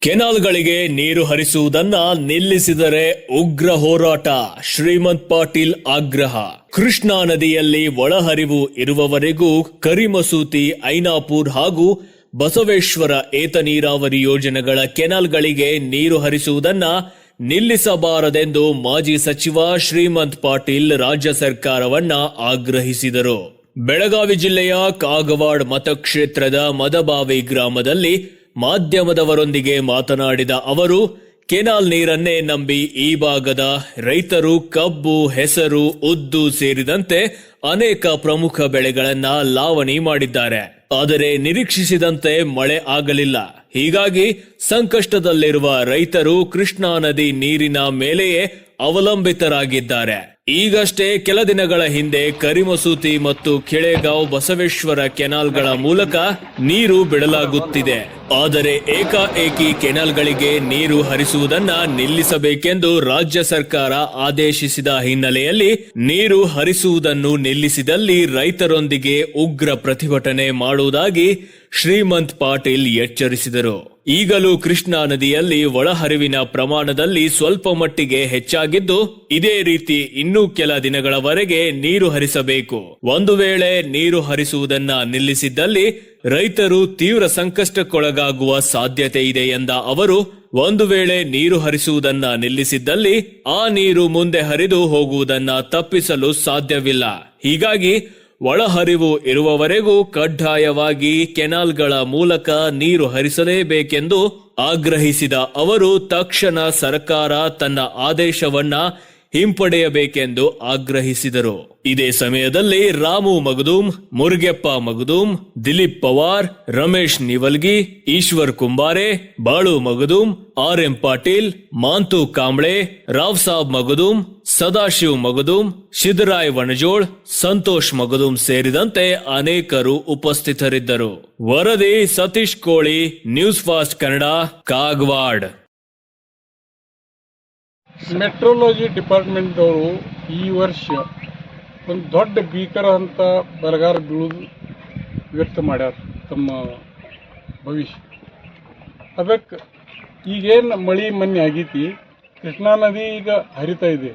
ಕೆನಾಲ್ಗಳಿಗೆ ನೀರು ಹರಿಸುವುದನ್ನ ನಿಲ್ಲಿಸಿದರೆ ಉಗ್ರ ಹೋರಾಟ. ಶ್ರೀಮಂತ್ ಪಾಟೀಲ್ ಆಗ್ರಹ. ಕೃಷ್ಣಾ ನದಿಯಲ್ಲಿ ಒಳಹರಿವು ಇರುವವರೆಗೂ ಕರಿಮಸೂತಿ, ಐನಾಪುರ್ ಹಾಗೂ ಬಸವೇಶ್ವರ ಏತ ನೀರಾವರಿ ಯೋಜನೆಗಳ ಕೆನಾಲ್ಗಳಿಗೆ ನೀರು ಹರಿಸುವುದನ್ನ ನಿಲ್ಲಿಸಬಾರದೆಂದು ಮಾಜಿ ಸಚಿವ ಶ್ರೀಮಂತ್ ಪಾಟೀಲ್ ರಾಜ್ಯ ಸರ್ಕಾರವನ್ನ ಆಗ್ರಹಿಸಿದರು. ಬೆಳಗಾವಿ ಜಿಲ್ಲೆಯ ಕಾಗವಾಡ ಮತಕ್ಷೇತ್ರದ ಮದಬಾವಿ ಗ್ರಾಮದಲ್ಲಿ ಮಾಧ್ಯಮದವರೊಂದಿಗೆ ಮಾತನಾಡಿದ ಅವರು, ಕೆನಾಲ್ ನೀರನ್ನೇ ನಂಬಿ ಈ ಭಾಗದ ರೈತರು ಕಬ್ಬು, ಹೆಸರು, ಉದ್ದು ಸೇರಿದಂತೆ ಅನೇಕ ಪ್ರಮುಖ ಬೆಳೆಗಳನ್ನ ಲಾವಣಿ ಮಾಡಿದ್ದಾರೆ. ಆದರೆ ನಿರೀಕ್ಷಿಸಿದಂತೆ ಮಳೆ ಆಗಲಿಲ್ಲ. ಹೀಗಾಗಿ ಸಂಕಷ್ಟದಲ್ಲಿರುವ ರೈತರು ಕೃಷ್ಣಾ ನದಿ ನೀರಿನ ಮೇಲೆಯೇ ಅವಲಂಬಿತರಾಗಿದ್ದಾರೆ. ಈಗಷ್ಟೇ ಕೆಲ ದಿನಗಳ ಹಿಂದೆ ಕರಿಮಸೂತಿ ಮತ್ತು ಕೆಳೆಗಾಂವ್ ಬಸವೇಶ್ವರ ಕೆನಾಲ್ಗಳ ಮೂಲಕ ನೀರು ಬಿಡಲಾಗುತ್ತಿದೆ. ಆದರೆ ಏಕಾಏಕಿ ಕೆನಾಲ್ಗಳಿಗೆ ನೀರು ಹರಿಸುವುದನ್ನ ನಿಲ್ಲಿಸಬೇಕೆಂದು ರಾಜ್ಯ ಸರ್ಕಾರ ಆದೇಶಿಸಿದ ಹಿನ್ನೆಲೆಯಲ್ಲಿ ನೀರು ಹರಿಸುವುದನ್ನು ನಿಲ್ಲಿಸಿದಲ್ಲಿ ರೈತರೊಂದಿಗೆ ಉಗ್ರ ಪ್ರತಿಭಟನೆ ಮಾಡುವುದಾಗಿ ಶ್ರೀಮಂತ್ ಪಾಟೀಲ್ ಎಚ್ಚರಿಸಿದರು. ಈಗಲೂ ಕೃಷ್ಣಾ ನದಿಯಲ್ಲಿ ಒಳಹರಿವಿನ ಪ್ರಮಾಣದಲ್ಲಿ ಸ್ವಲ್ಪ ಮಟ್ಟಿಗೆ ಹೆಚ್ಚಾಗಿದ್ದು, ಇದೇ ರೀತಿ ಇನ್ನೂ ಕೆಲ ದಿನಗಳವರೆಗೆ ನೀರು ಹರಿಸಬೇಕು. ಒಂದು ವೇಳೆ ನೀರು ಹರಿಸುವುದನ್ನ ನಿಲ್ಲಿಸಿದ್ದಲ್ಲಿ ರೈತರು ತೀವ್ರ ಸಂಕಷ್ಟಕ್ಕೊಳಗಾಗುವ ಸಾಧ್ಯತೆ ಇದೆ ಎಂದ ಅವರು, ಒಂದು ವೇಳೆ ನೀರು ಹರಿಸುವುದನ್ನ ನಿಲ್ಲಿಸಿದ್ದಲ್ಲಿ ಆ ನೀರು ಮುಂದೆ ಹರಿದು ಹೋಗುವುದನ್ನ ತಪ್ಪಿಸಲು ಸಾಧ್ಯವಿಲ್ಲ. ಹೀಗಾಗಿ ಒಳಹರಿವು ಇರುವವರೆಗೂ ಕಡ್ಡಾಯವಾಗಿ ಕೆನಾಲ್ಗಳ ಮೂಲಕ ನೀರು ಹರಿಸಲೇಬೇಕೆಂದು ಆಗ್ರಹಿಸಿದ ಅವರು, ತಕ್ಷಣ ಸರ್ಕಾರ ತನ್ನ ಆದೇಶವನ್ನ ಹಿಂಪಡೆಯಬೇಕೆಂದು ಆಗ್ರಹಿಸಿದರು. ಇದೇ ಸಮಯದಲ್ಲಿ ರಾಮು ಮಗದೂಮ್, ಮುರುಗೆಪ್ಪ ಮಗದೂಮ್, ದಿಲೀಪ್ ಪವಾರ್, ರಮೇಶ್ ನಿವಲ್ಗಿ, ಈಶ್ವರ್ ಕುಂಬಾರೆ, ಬಾಳು ಮಗದೂಮ್, ಆರ್.ಎಂ. ಪಾಟೀಲ್, ಮಾಂತು ಕಾಂಬ್ಳೆ, ರಾವ್ ಸಾಬ್ ಮಗದೂಮ್, ಸದಾಶಿವ್ ಮಗದೂಮ್, ಶಿದರಾಯ್ ವಣಜೋಳ್, ಸಂತೋಷ್ ಮಗದೂಮ್ ಸೇರಿದಂತೆ ಅನೇಕರು ಉಪಸ್ಥಿತರಿದ್ದರು. ವರದಿ Satish Koli, news fast Kannada, Kagwad. Metrology ಡಿಪಾರ್ಟ್ಮೆಂಟ್ದವರು ಈ ವರ್ಷ ಒಂದು ದೊಡ್ಡ ಭೀಕರ ಅಂತ ಬರಗಾಲ ಬೀಳುವುದು ವ್ಯಕ್ತ ಮಾಡ್ಯಾರ ತಮ್ಮ ಭವಿಷ್ಯ. ಅದಕ್ಕೆ ಈಗೇನು ಮಳೆ ಮೊನ್ನೆ ಆಗೈತಿ, ಕೃಷ್ಣಾ ನದಿ ಈಗ ಹರಿತಾ ಇದೆ.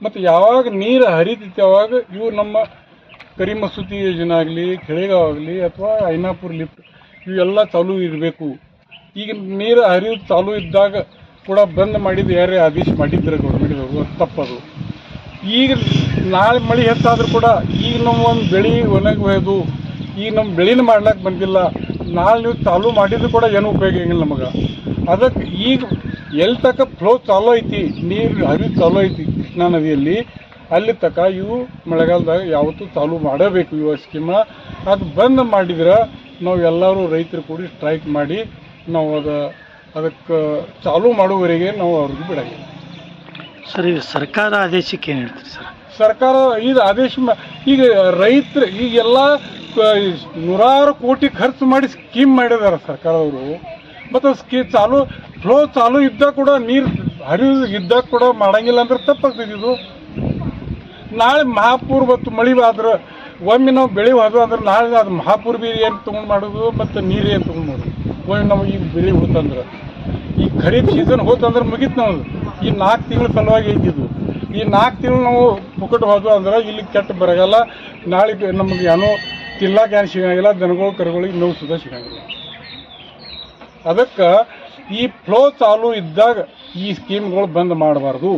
ಮತ್ತು ಯಾವಾಗ ನೀರು ಹರಿತೈತಿ ಅವಾಗ ಇವು ನಮ್ಮ ಕರಿಮಸೂತಿ ಯೋಜನೆ ಆಗಲಿ, ಕೆಳೆಗಾಂವ್ ಆಗಲಿ ಅಥವಾ ಐನಾಪುರ್ ಲಿಫ್ಟ್ ಇವೆಲ್ಲ ಚಾಲೂ ಇರಬೇಕು. ಈಗ ನೀರು ಹರಿಯೋದು ಚಾಲೂ ಇದ್ದಾಗ ಕೂಡ ಬಂದ್ ಮಾಡಿದ್ದು ಯಾರೇ ಆದೇಶ ಮಾಡಿದ್ರೆ ಗೌರ್ಮೆಂಟ್ದವರು, ಅದು ತಪ್ಪದು. ಈಗ ನಾಳೆ ಮಳೆ ಹೆಚ್ಚಾದ್ರೂ ಕೂಡ ಈಗ ನಮ್ಮ ಒಂದು ಬೆಳೆ ಒಣಗೋದು, ಈಗ ನಮ್ಮ ಬೆಳೆನ ಮಾಡ್ಲಿಕ್ಕೆ ಬಂದಿಲ್ಲ, ನಾಳೆ ನೀವು ಚಾಲೂ ಮಾಡಿದ್ರು ಕೂಡ ಏನು ಉಪಯೋಗ ಆಗಿಲ್ಲ ನಮಗೆ. ಅದಕ್ಕೆ ಈಗ ಎಲ್ಲಿ ತನಕ ಫ್ಲೋ ಚಾಲೂ ಐತಿ, ನೀರು ಹರಿವು ಚಾಲೂ ಐತಿ ಕೃಷ್ಣಾ ನದಿಯಲ್ಲಿ, ಅಲ್ಲಿ ತನಕ ಇವು ಮಳೆಗಾಲದಾಗ ಯಾವತ್ತೂ ಚಾಲೂ ಮಾಡಬೇಕು ಇವ ಸ್ಕೀಮ. ಅದು ಬಂದ್ ಮಾಡಿದ್ರೆ ನಾವು ಎಲ್ಲರೂ ರೈತರು ಕೂಡಿ ಸ್ಟ್ರೈಕ್ ಮಾಡಿ ನಾವು ಅದಕ್ಕೆ ಚಾಲೂ ಮಾಡುವವರೆಗೆ ನಾವು ಅವ್ರಿಗೆ ಬಿಡಂಗಿಲ್ಲ. ಸರ್, ಈಗ ಸರ್ಕಾರ ಆದೇಶಕ್ಕೆ ಏನು ಹೇಳ್ತೀರಿ ಸರ್? ಸರ್ಕಾರ ಇದು ಆದೇಶ ಈಗ ರೈತರು ಈಗೆಲ್ಲ ನೂರಾರು ಕೋಟಿ ಖರ್ಚು ಮಾಡಿ ಸ್ಕೀಮ್ ಮಾಡಿದ್ದಾರೆ ಸರ್ಕಾರದವರು. ಮತ್ತು ಚಾಲೂ ಫ್ಲೋ ಚಾಲೂ ಇದ್ದಾಗ ಕೂಡ ನೀರು ಹರಿವು ಇದ್ದಾಗ ಕೂಡ ಮಾಡಂಗಿಲ್ಲ ಅಂದ್ರೆ ತಪ್ಪಾಗ್ತದೆ. ಇದು ನಾಳೆ ಮಹಾಪೂರ್ ಮತ್ತು ಮಳೆ ಆದ್ರೆ ಒಮ್ಮೆ ನಾವು ಬೆಳೆ ಹೋದ್ವು ಅಂದ್ರೆ ನಾಳೆ ಅದು ಮಹಾಪೂರ್ ಬಿ ಏನು ತೊಗೊಂಡು ಮಾಡೋದು ಮತ್ತು ನೀರು ಏನು ತೊಗೊಂಡು ಮಾಡೋದು. ಒಮ್ಮೆ ನಾವು ಈಗ ಬೆಳೆ ಹೋತಂದ್ರೆ, ಈ ಖರೀಫ್ ಸೀಸನ್ ಹೋತಂದ್ರೆ ಮುಗೀತು. ನಾವು ಈ 4 ತಿಂಗಳ ಸಲುವಾಗಿ ಐತಿದ್ದು. ಈ 4 ತಿಂಗಳು ನಾವು ಪುಕ್ಕಟ್ಟು ಹೋದ್ವು ಅಂದ್ರೆ ಇಲ್ಲಿ ಕೆಟ್ಟ ಬರಗಲ್ಲ, ನಾಳೆ ನಮಗೆ ಏನೋ ತಿನ್ನಕ್ಕೆ ಏನು ಸಿಗಂಗಿಲ್ಲ, ದನಗಳು ಕರುಗಳಿಗೆ ನೋವು ಸುಧಾ ಸಿಗಂಗಿಲ್ಲ. ಅದಕ್ಕೆ ಈ ಫ್ಲೋ ಚಾಲೂ ಇದ್ದಾಗ ಈ ಸ್ಕೀಮ್ಗಳು ಬಂದ್ ಮಾಡಬಾರ್ದು.